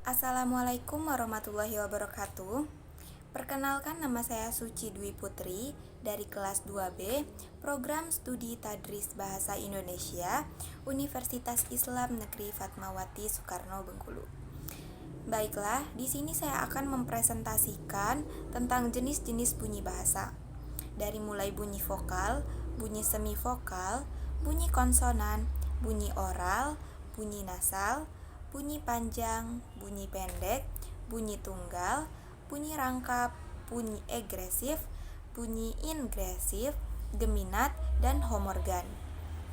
Assalamualaikum warahmatullahi wabarakatuh. Perkenalkan, nama saya Suci Dwi Putri dari kelas 2B, Program Studi Tadris Bahasa Indonesia, Universitas Islam Negeri Fatmawati Soekarno Bengkulu. Baiklah, di sini saya akan mempresentasikan tentang jenis-jenis bunyi bahasa. Dari mulai bunyi vokal, bunyi semivokal, bunyi konsonan, bunyi oral, bunyi nasal, bunyi panjang, bunyi pendek, bunyi tunggal, bunyi rangkap, bunyi egresif, bunyi ingresif, geminat, dan homorgan.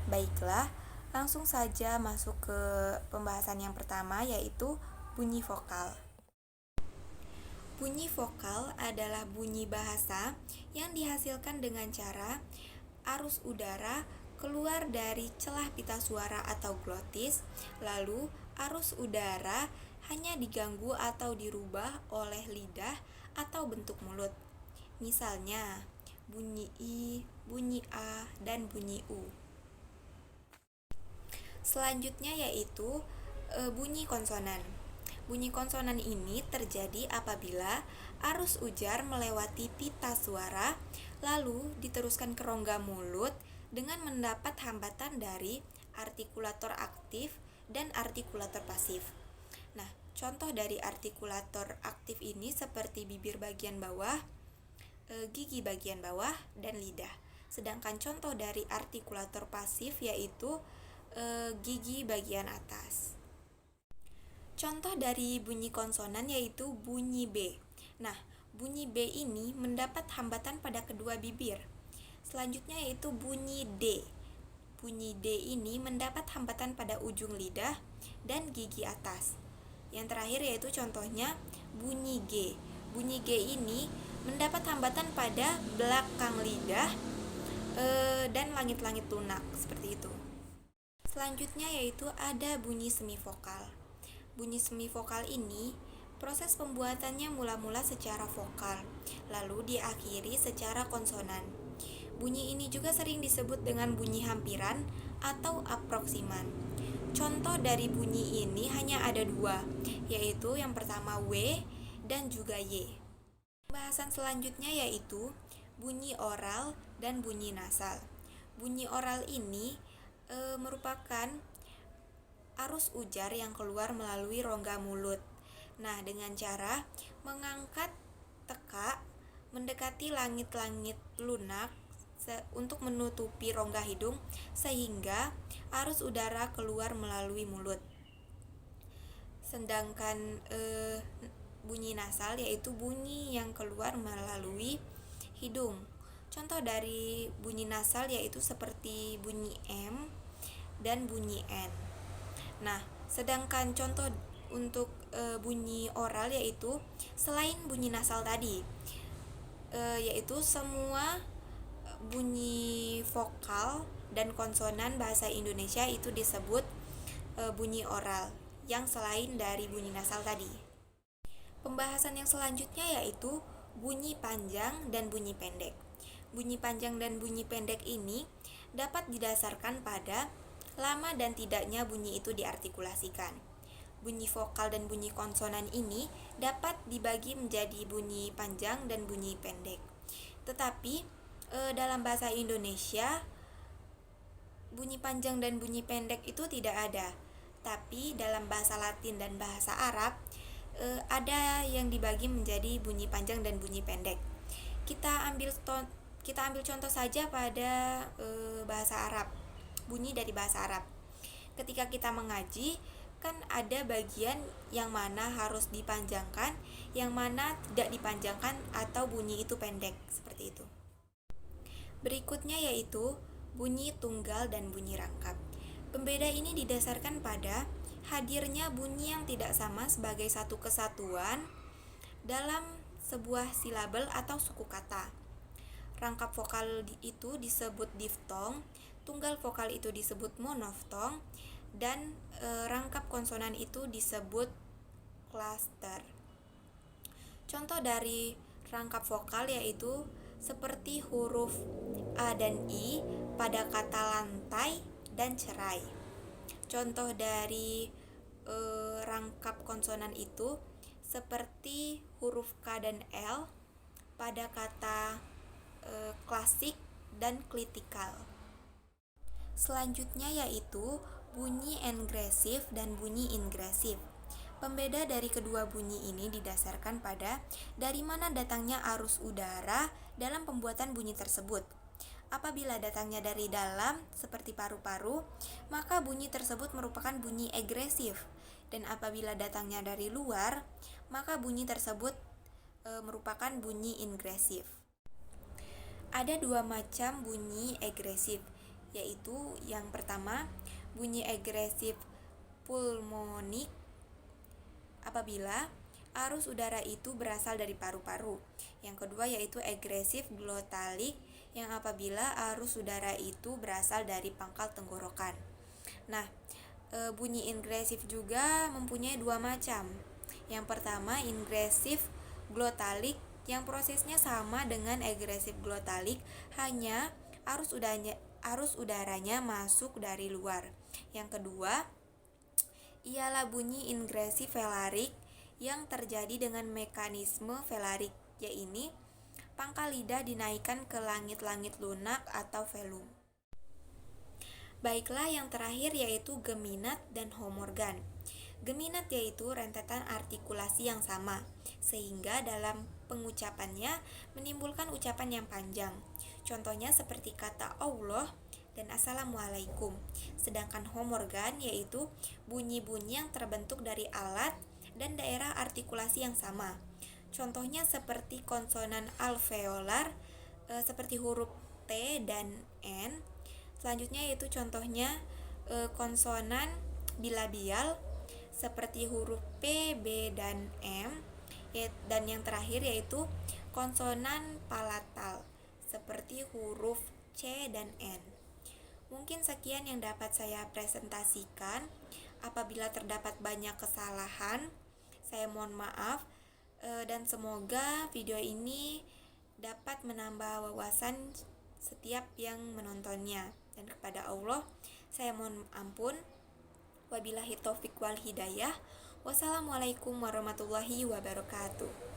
Baiklah, langsung saja masuk ke pembahasan yang pertama, yaitu bunyi vokal. Bunyi vokal adalah bunyi bahasa yang dihasilkan dengan cara arus udara keluar dari celah pita suara atau glotis, lalu arus udara hanya diganggu atau dirubah oleh lidah atau bentuk mulut. Misalnya, bunyi I, bunyi A, dan bunyi U. Selanjutnya yaitu bunyi konsonan. Bunyi konsonan ini terjadi apabila arus ujar melewati pita suara, lalu diteruskan ke rongga mulut dengan mendapat hambatan dari artikulator aktif dan artikulator pasif. Nah, contoh dari artikulator aktif ini seperti bibir bagian bawah, gigi bagian bawah, dan lidah. Sedangkan contoh dari artikulator pasif yaitu gigi bagian atas. Contoh dari bunyi konsonan yaitu bunyi B. Nah, bunyi B ini mendapat hambatan pada kedua bibir. Selanjutnya yaitu bunyi D. Bunyi D ini mendapat hambatan pada ujung lidah dan gigi atas. Yang terakhir yaitu contohnya bunyi G. Bunyi G ini mendapat hambatan pada belakang lidah dan langit-langit lunak, seperti itu. Selanjutnya yaitu ada bunyi semivokal. Bunyi semivokal ini proses pembuatannya mula-mula secara vokal, lalu diakhiri secara konsonan. Bunyi ini juga sering disebut dengan bunyi hampiran atau aproksiman. Contoh dari bunyi ini hanya ada dua, yaitu yang pertama W dan juga Y. Pembahasan selanjutnya yaitu bunyi oral dan bunyi nasal. Bunyi oral ini merupakan arus ujar yang keluar melalui rongga mulut. Nah, dengan cara mengangkat teka mendekati langit-langit lunak untuk menutupi rongga hidung sehingga arus udara keluar melalui mulut. Sedangkan bunyi nasal yaitu bunyi yang keluar melalui hidung. Contoh dari bunyi nasal yaitu seperti bunyi M dan bunyi N. Nah, sedangkan contoh untuk bunyi oral yaitu selain bunyi nasal tadi, yaitu semua bunyi vokal dan konsonan bahasa Indonesia itu disebut bunyi oral yang selain dari bunyi nasal tadi. Pembahasan yang selanjutnya yaitu bunyi panjang dan bunyi pendek. Bunyi panjang dan bunyi pendek ini dapat didasarkan pada lama dan tidaknya bunyi itu diartikulasikan. Bunyi vokal dan bunyi konsonan ini dapat dibagi menjadi bunyi panjang dan bunyi pendek. Tetapi dalam bahasa Indonesia bunyi panjang dan bunyi pendek itu tidak ada. Tapi dalam bahasa Latin dan bahasa Arab ada yang dibagi menjadi bunyi panjang dan bunyi pendek. Kita ambil contoh saja pada bahasa Arab. Bunyi dari bahasa Arab. Ketika kita mengaji, kan ada bagian yang mana harus dipanjangkan, yang mana tidak dipanjangkan atau bunyi itu pendek, seperti itu. Berikutnya yaitu bunyi tunggal dan bunyi rangkap. Pembeda ini didasarkan pada hadirnya bunyi yang tidak sama sebagai satu kesatuan dalam sebuah silabel atau suku kata. Rangkap vokal itu disebut diftong, tunggal vokal itu disebut monoftong, dan rangkap konsonan itu disebut klaster. Contoh dari rangkap vokal yaitu seperti huruf A dan I pada kata lantai dan cerai. Contoh dari rangkap konsonan itu seperti huruf K dan L pada kata klasik dan kritikal. Selanjutnya yaitu bunyi engresif dan bunyi ingresif. Pembeda dari kedua bunyi ini didasarkan pada dari mana datangnya arus udara dalam pembuatan bunyi tersebut. Apabila datangnya dari dalam, seperti paru-paru, maka bunyi tersebut merupakan bunyi egresif. Dan apabila datangnya dari luar, maka bunyi tersebut merupakan bunyi ingresif. Ada dua macam bunyi egresif, yaitu yang pertama, bunyi egresif pulmonik apabila arus udara itu berasal dari paru-paru. Yang kedua yaitu egresif glotalik yang apabila arus udara itu berasal dari pangkal tenggorokan. Nah, bunyi ingresif juga mempunyai dua macam. Yang pertama ingresif glotalik yang prosesnya sama dengan egresif glotalik, hanya arus udaranya masuk dari luar. Yang kedua ialah bunyi ingresif velarik yang terjadi dengan mekanisme velarik, yaitu pangkal lidah dinaikkan ke langit-langit lunak atau velum. Baiklah, yang terakhir yaitu geminat dan homorgan. Geminat yaitu rentetan artikulasi yang sama, sehingga dalam pengucapannya menimbulkan ucapan yang panjang. Contohnya seperti kata Allah dan Assalamualaikum. Sedangkan homorgan yaitu bunyi-bunyi yang terbentuk dari alat dan daerah artikulasi yang sama. Contohnya seperti konsonan alveolar seperti huruf T dan N. Selanjutnya yaitu contohnya konsonan bilabial seperti huruf P, B, dan M. Dan yang terakhir yaitu konsonan palatal seperti huruf C dan N. Mungkin sekian yang dapat saya presentasikan. Apabila terdapat banyak kesalahan, saya mohon maaf. Dan semoga video ini dapat menambah wawasan setiap yang menontonnya. Dan kepada Allah saya mohon ampun. Wabillahi taufiq wal hidayah. Wassalamualaikum warahmatullahi wabarakatuh.